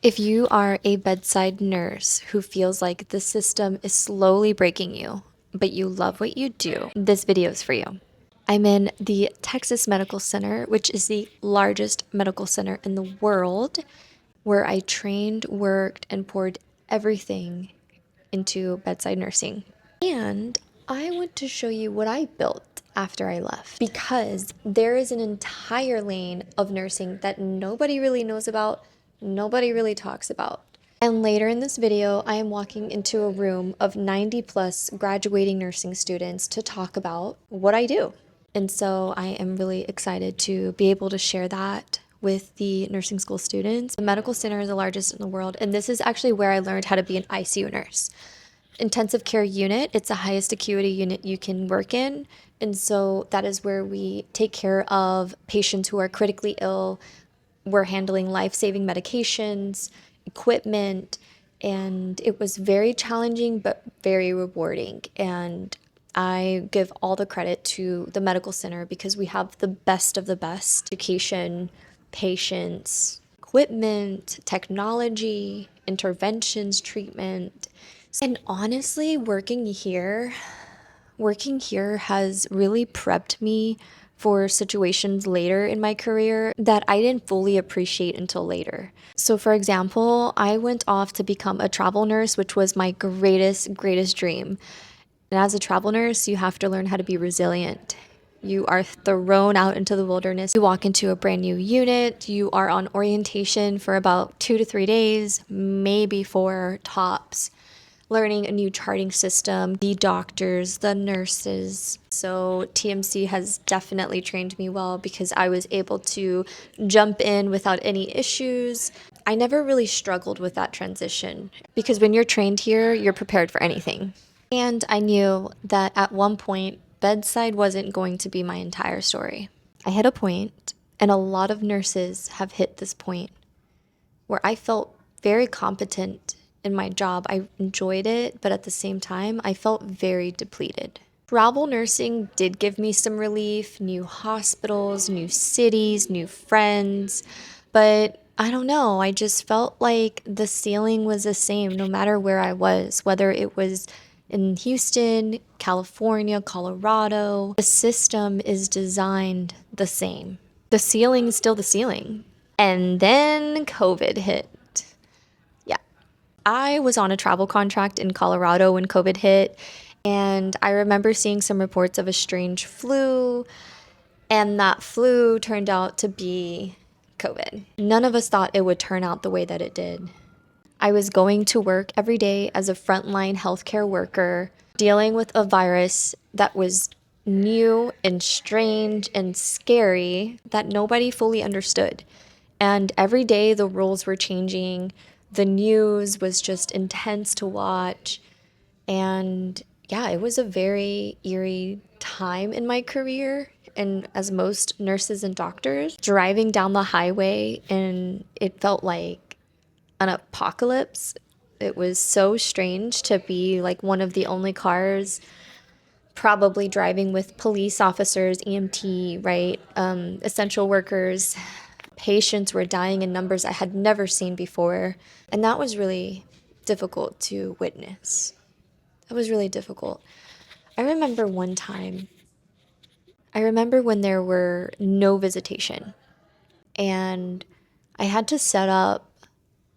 If you are a bedside nurse who feels like the system is slowly breaking you, but you love what you do, this video is for you. I'm in the Texas Medical Center, which is the largest medical center in the world, where I trained, worked, and poured everything into bedside nursing. And I want to show you what I built after I left, because there is an entire lane of nursing that nobody really knows about, nobody really talks about. And later in this video, I am walking into a room of 90 plus graduating nursing students to talk about what I do. And so I am really excited to be able to share that with the nursing school students. The medical center is the largest in the world, and this is actually where I learned how to be an ICU nurse. Intensive care unit, it's the highest acuity unit you can work in. And so that is where we take care of patients who are critically ill. We're handling life-saving medications, equipment, and it was very challenging but very rewarding. And I give all the credit to the medical center because we have the best of the best education, patients, equipment, technology, interventions, treatment. And honestly, working here has really prepped me for situations later in my career that I didn't fully appreciate until later. So for example, I went off to become a travel nurse, which was my greatest dream. And as a travel nurse, you have to learn how to be resilient. You are thrown out into the wilderness. You walk into a brand new unit. You are on orientation for about 2 to 3 days, maybe 4 tops, learning a new charting system, the doctors, the nurses. So TMC has definitely trained me well because I was able to jump in without any issues. I never really struggled with that transition because when you're trained here, you're prepared for anything. And I knew that at one point, bedside wasn't going to be my entire story. I hit a point, and a lot of nurses have hit this point, where I felt very competent in my job. I enjoyed it, but at the same time, I felt very depleted. Travel nursing did give me some relief, new hospitals, new cities, new friends, but I don't know. I just felt like the ceiling was the same no matter where I was, whether it was in Houston, California, Colorado. The system is designed the same. The ceiling is still the ceiling. And then COVID hit. Yeah. I was on a travel contract in Colorado when COVID hit, and I remember seeing some reports of a strange flu, and that flu turned out to be COVID. None of us thought it would turn out the way that it did. I was going to work every day as a frontline healthcare worker, dealing with a virus that was new and strange and scary that nobody fully understood. And every day the rules were changing. The news was just intense to watch. And yeah, it was a very eerie time in my career. And as most nurses and doctors, driving down the highway, and it felt like an apocalypse. It was so strange to be like one of the only cars probably driving with police officers, EMT, right? Essential workers. Patients were dying in numbers I had never seen before. And that was really difficult to witness. That was really difficult. I remember one time, I remember when there were no visitation, and I had to set up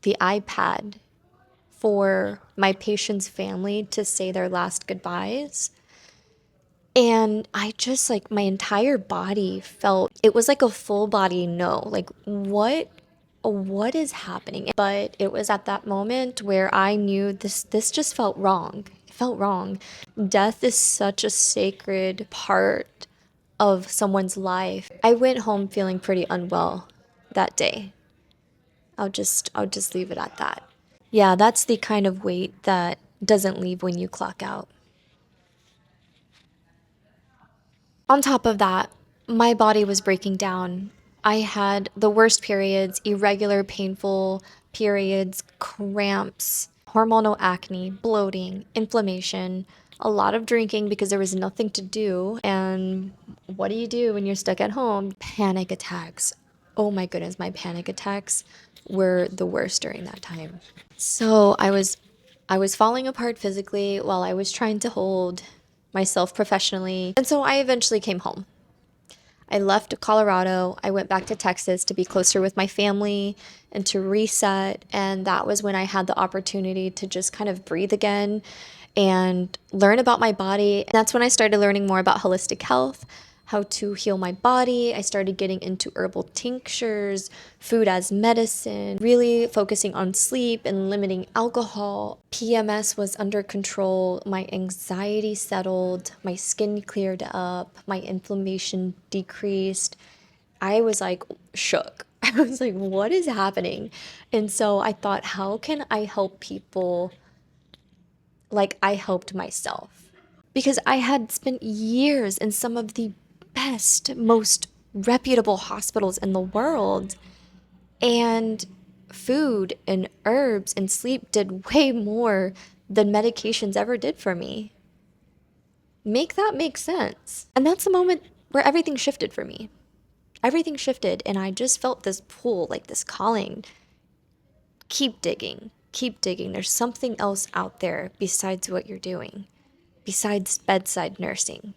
the iPad for my patient's family to say their last goodbyes. And I just like my entire body felt it was like a full body no. Like what is happening? But it was at that moment where I knew this just felt wrong. It felt wrong. Death is such a sacred part of someone's life. I went home feeling pretty unwell that day. I'll just leave it at that. Yeah, that's the kind of weight that doesn't leave when you clock out. On top of that, my body was breaking down. I had the worst periods, irregular, painful periods, cramps, hormonal acne, bloating, inflammation, a lot of drinking because there was nothing to do. And what do you do when you're stuck at home? Panic attacks. Oh my goodness, my panic attacks were the worst during that time. So I was falling apart physically while I was trying to hold myself professionally. And so I eventually came home. I left Colorado. I went back to Texas to be closer with my family and to reset. And that was when I had the opportunity to just kind of breathe again and learn about my body. And that's when I started learning more about holistic health, how to heal my body. I started getting into herbal tinctures, food as medicine, really focusing on sleep and limiting alcohol. PMS was under control, my anxiety settled, my skin cleared up, my inflammation decreased. I was like shook. I was like, what is happening? And so I thought, how can I help people like I helped myself? Because I had spent years in some of the best, most reputable hospitals in the world, and food and herbs and sleep did way more than medications ever did for me. Make that make sense. And that's the moment where everything shifted for me. Everything shifted, and I just felt this pull, like this calling. Keep digging, keep digging. There's something else out there besides what you're doing, besides bedside nursing.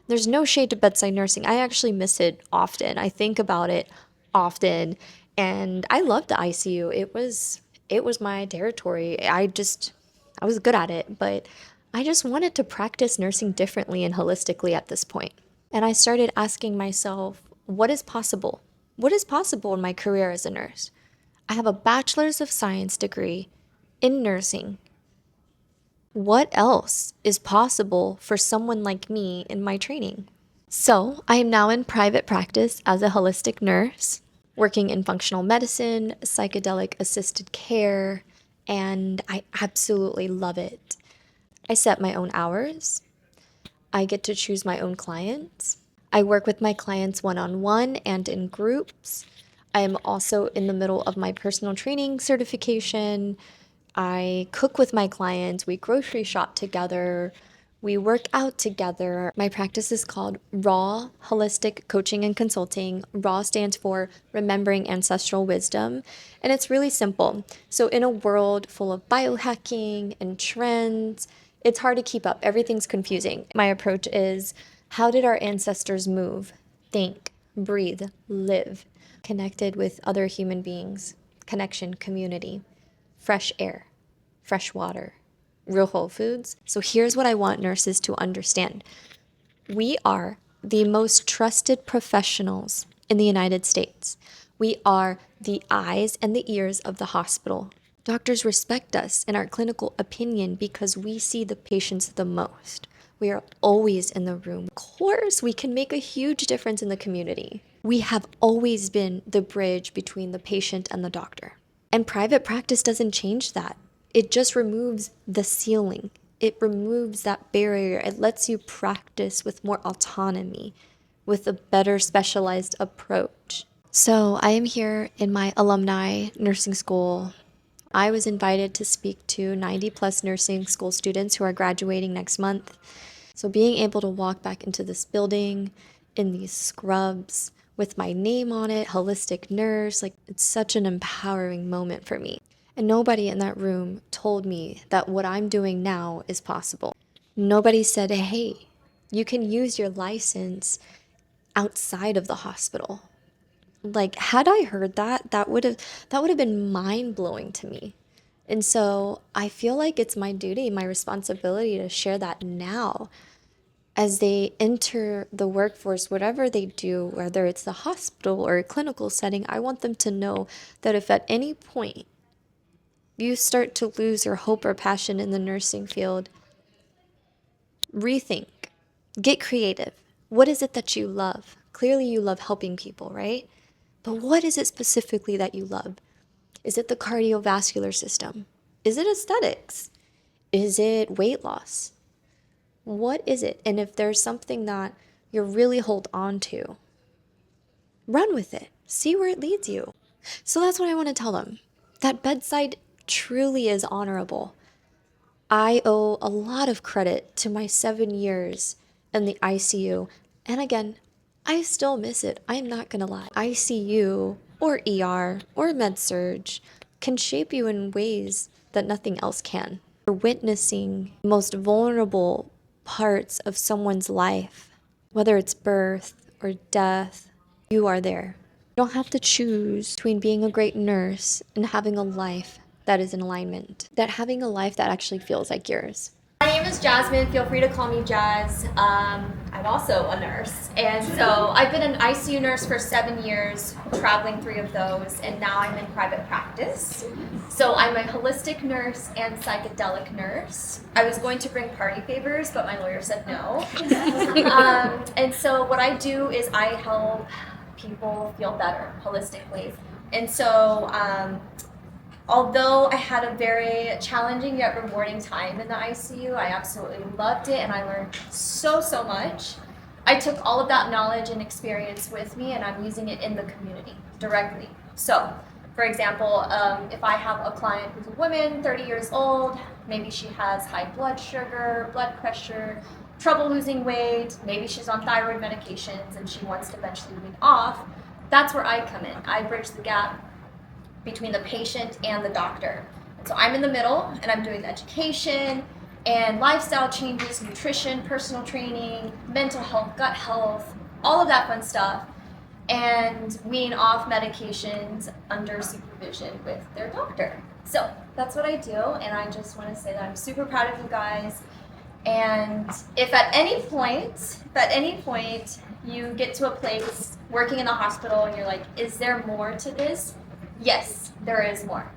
There's no shade to bedside nursing. I actually miss it often. I think about it often, and I loved the ICU. It was my territory. I was good at it, but I just wanted to practice nursing differently and holistically at this point. And I started asking myself, what is possible? What is possible in my career as a nurse? I have a bachelor's of science degree in nursing. What else is possible for someone like me in my training? So, I am now in private practice as a holistic nurse, working in functional medicine, psychedelic assisted care, and I absolutely love it. I set my own hours. I get to choose my own clients. I work with my clients one on one and in groups. I am also in the middle of my personal training certification. I cook with my clients. We grocery shop together. We work out together. My practice is called Raw Holistic Coaching and Consulting. Raw stands for Remembering Ancestral Wisdom. And it's really simple. So, in a world full of biohacking and trends, it's hard to keep up. Everything's confusing. My approach is, how did our ancestors move, think, breathe, live? Connected with other human beings, connection, community, fresh air, fresh water, real whole foods. So here's what I want nurses to understand. We are the most trusted professionals in the United States. We are the eyes and the ears of the hospital. Doctors respect us in our clinical opinion because we see the patients the most. We are always in the room. Of course, we can make a huge difference in the community. We have always been the bridge between the patient and the doctor. And private practice doesn't change that. It just removes the ceiling. It removes that barrier. It lets you practice with more autonomy, with a better specialized approach. So I am here in my alumni nursing school. I was invited to speak to 90 plus nursing school students who are graduating next month. So being able to walk back into this building in these scrubs with my name on it, holistic nurse, like it's such an empowering moment for me. And nobody in that room told me that what I'm doing now is possible. Nobody said, hey, you can use your license outside of the hospital. Like, had I heard that, that would have been mind-blowing to me. And so I feel like it's my duty, my responsibility to share that now as they enter the workforce, whatever they do, whether it's the hospital or a clinical setting. I want them to know that if at any point you start to lose your hope or passion in the nursing field, rethink, get creative. What is it that you love? Clearly, you love helping people, right? But what is it specifically that you love? Is it the cardiovascular system? Is it aesthetics? Is it weight loss? What is it? And if there's something that you really hold on to, run with it. See where it leads you. So that's what I want to tell them. That bedside truly is honorable. I owe a lot of credit to my 7 years in the ICU. And again, I still miss it. I'm not going to lie. ICU or ER or med surge can shape you in ways that nothing else can. You're witnessing the most vulnerable parts of someone's life, whether it's birth or death, you are there. You don't have to choose between being a great nurse and having a life that is in alignment, that having a life that actually feels like yours. My name is Jasmine. Feel free to call me Jazz. I'm also a nurse. And so I've been an ICU nurse for 7 years, traveling 3 of those, and now I'm in private practice. So I'm a holistic nurse and psychedelic nurse. I was going to bring party favors, but my lawyer said no. And so what I do is I help people feel better holistically. And so although I had a very challenging yet rewarding time in the ICU, I absolutely loved it and I learned so much. I took all of that knowledge and experience with me and I'm using it in the community directly. So, for example, if I have a client who's a woman, 30 years old, maybe she has high blood sugar, blood pressure, trouble losing weight, maybe she's on thyroid medications and she wants to eventually wean off, that's where I come in. I bridge the gap between the patient and the doctor. And so I'm in the middle and I'm doing the education and lifestyle changes, nutrition, personal training, mental health, gut health, all of that fun stuff, and wean off medications under supervision with their doctor. So that's what I do, and I just want to say that I'm super proud of you guys. And if at any point you get to a place working in the hospital and you're like, is there more to this? Yes, there is more.